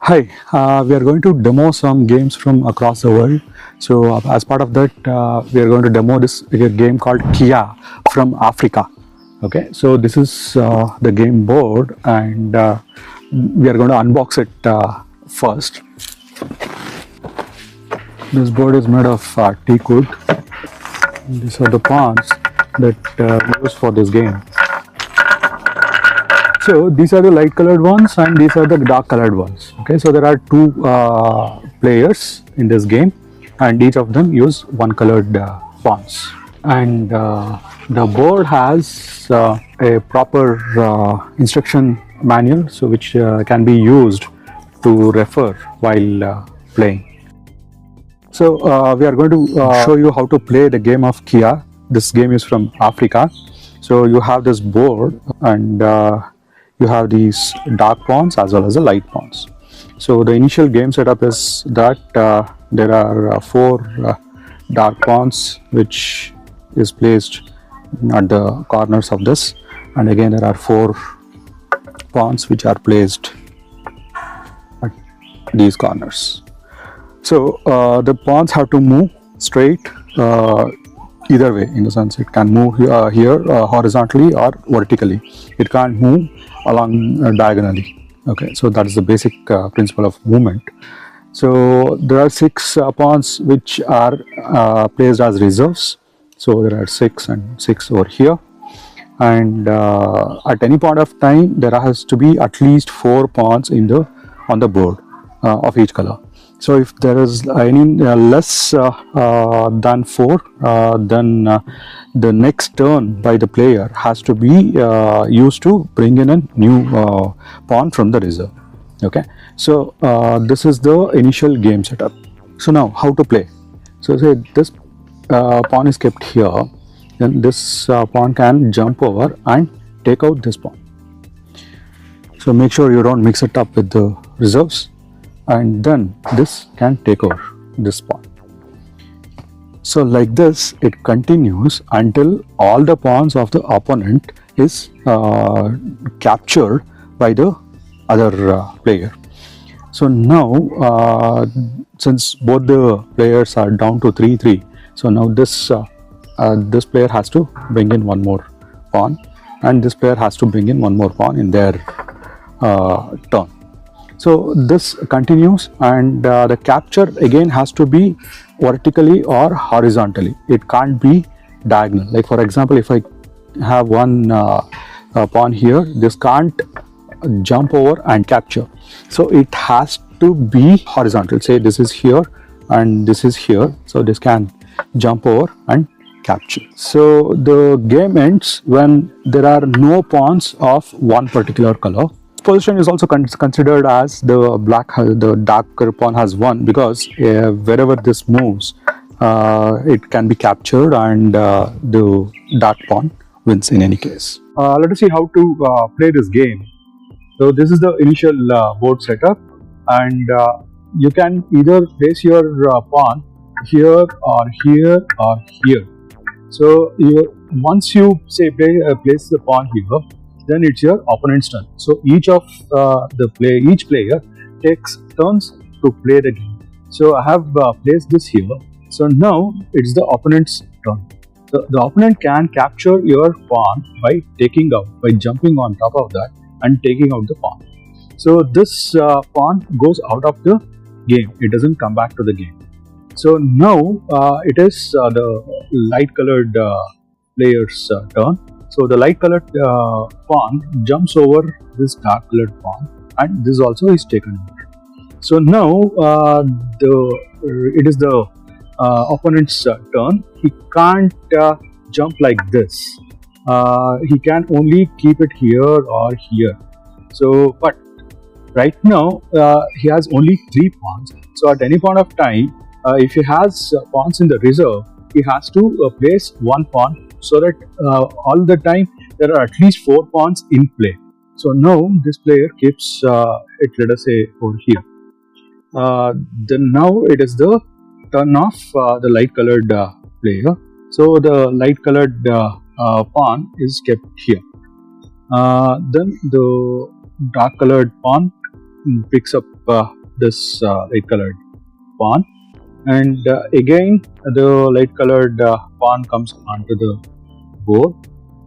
Hi, we are going to demo some games from across the world. So, as part of that, we are going to demo this game called Queah from Africa. Okay, so this is the game board, and we are going to unbox it first. This board is made of teak wood. These are the pawns that we use for this game. So these are the light colored ones and these are the dark colored ones. Okay, so there are two players in this game and each of them use one colored pawns. And the board has a proper instruction manual, so which can be used to refer while playing. So we are going to show you how to play the game of Queah. This game is from Africa. So you have this board and you have these dark pawns as well as the light pawns. So the initial game setup is that there are four dark pawns which is placed at the corners of this, and again there are four pawns which are placed at these corners. So the pawns have to move straight either way, in the sense it can move here horizontally or vertically. It can't move along diagonally. Okay, so that is the basic principle of movement. So there are six pawns which are placed as reserves. So there are 6 and 6 over here, and at any point of time there has to be at least 4 pawns on the board of each color. So if there is any less than 4, then the next turn by the player has to be used to bring in a new pawn from the reserve. Okay, so this is the initial game setup. So now how to play? So say this pawn is kept here, then this pawn can jump over and take out this pawn. So make sure you don't mix it up with the reserves, and then this can take over this pawn. So like this it continues until all the pawns of the opponent is captured by the other player. So now since both the players are down to 3-3, so now this player has to bring in one more pawn and this player has to bring in one more pawn in their turn. So this continues, and the capture again has to be vertically or horizontally. It can't be diagonal. Like for example, if I have one pawn here, this can't jump over and capture. So it has to be horizontal. Say this is here and this is here. So this can jump over and capture. So the game ends when there are no pawns of one particular color. Position is also considered as the darker pawn has won, because wherever this moves it can be captured and the dark pawn wins in any case. Let us see how to play this game. So this is the initial board setup, and you can either place your pawn here or here or here. So once you say place the pawn here, then it's your opponent's turn. So each player takes turns to play the game. So I have placed this here. So now it's the opponent's turn. The opponent can capture your pawn by jumping on top of that and taking out the pawn. So this pawn goes out of the game. It doesn't come back to the game. So now it is the light colored player's turn. So the light colored pawn jumps over this dark colored pawn, and this also is taken over. So now it is the opponent's turn. He can't jump like this. He can only keep it here or here. So but right now he has only 3 pawns. So at any point of time, if he has pawns in the reserve, he has to place one pawn, so that all the time there are at least 4 pawns in play. So now this player keeps it, let us say, over here. Then now it is the turn of the light colored player. So the light colored pawn is kept here. Then the dark colored pawn picks up this light colored pawn, and again the light colored pawn comes onto the board.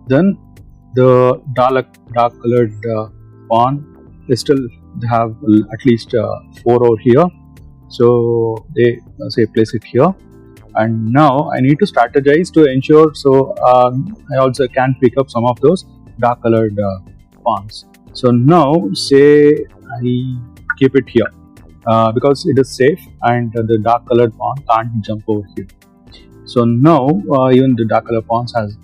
Then the dark colored pawn is still have at least 4 over here, so they say place it here. And now I need to strategize to ensure, so I also can pick up some of those dark colored pawns. So now say I keep it here because it is safe and the dark colored pawn can't jump over here. So now even the dark color pawns has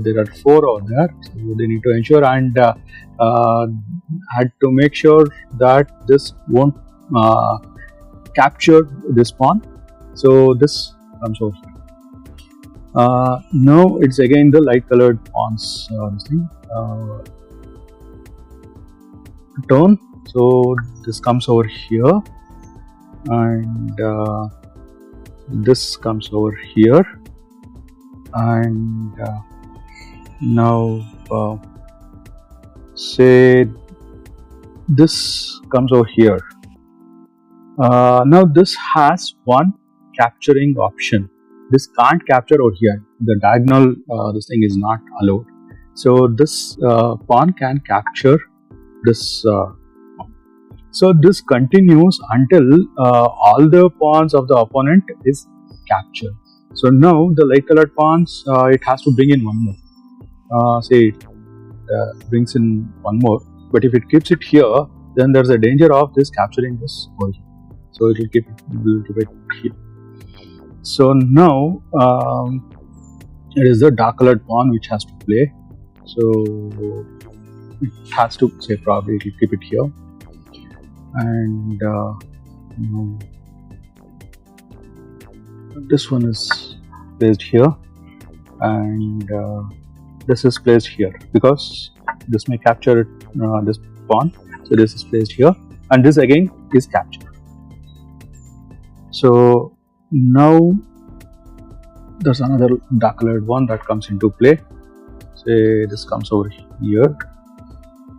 there are 4 over there, so they need to ensure, and had to make sure that this won't capture this pawn. So this comes over here. Now it's again the light colored pawns turn. So this comes over here, and this comes over here, and now say this comes over here. Now this has one capturing option. This can't capture over here. The diagonal this thing is not allowed. So this pawn can capture this. So this continues until all the pawns of the opponent is captured. So now the light colored pawns, it has to bring in one more. Say it brings in one more, but if it keeps it here, then there's a danger of this capturing this over here. So it will keep it here. So now it is the dark colored pawn which has to play. So it has to say probably it will keep it here, and this one is placed here, and this is placed here because this may capture this pawn. So this is placed here, and this again is captured. So now there's another dark colored one that comes into play. Say this comes over here,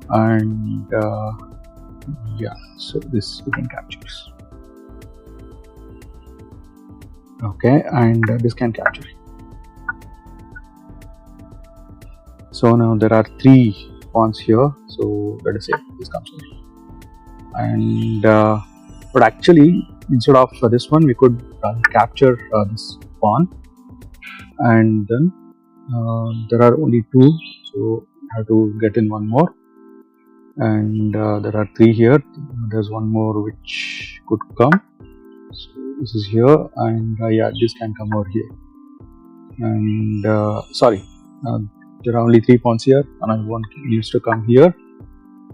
and yeah, so this you can captures. Okay, and this can capture. So now there are 3 pawns here, so let us say this comes over here. And but actually instead of this one we could capture this pawn, and then there are only 2, so I have to get in one more, and there are 3 here. There's one more which could come, so this is here, and yeah, this can come over here, and sorry, there are only 3 pawns here, another one needs to come here,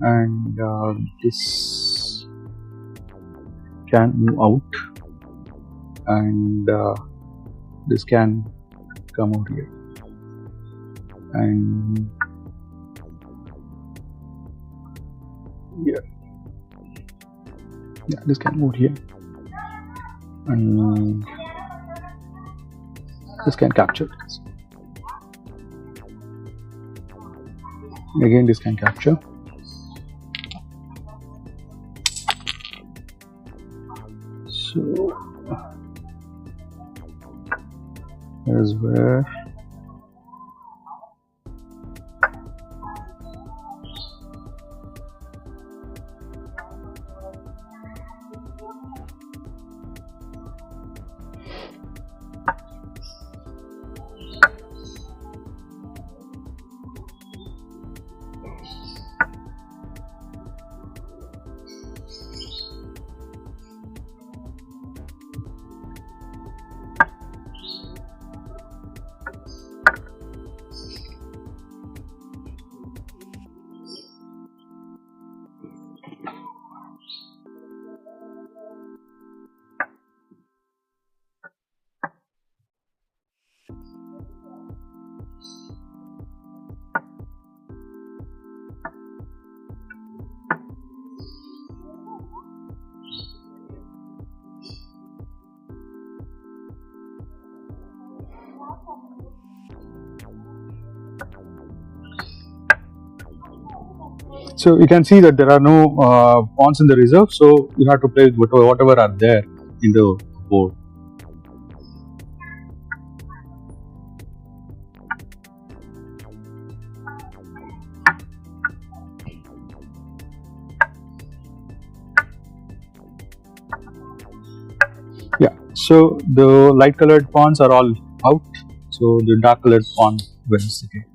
and this can move out, and this can come over here, and yeah, this can move here, and this can capture this. Again this can capture. So here's where So you can see that there are no pawns in the reserve, so you have to play with whatever are there in the board. Yeah, so the light colored pawns are all out, so the dark colored pawn wins the game.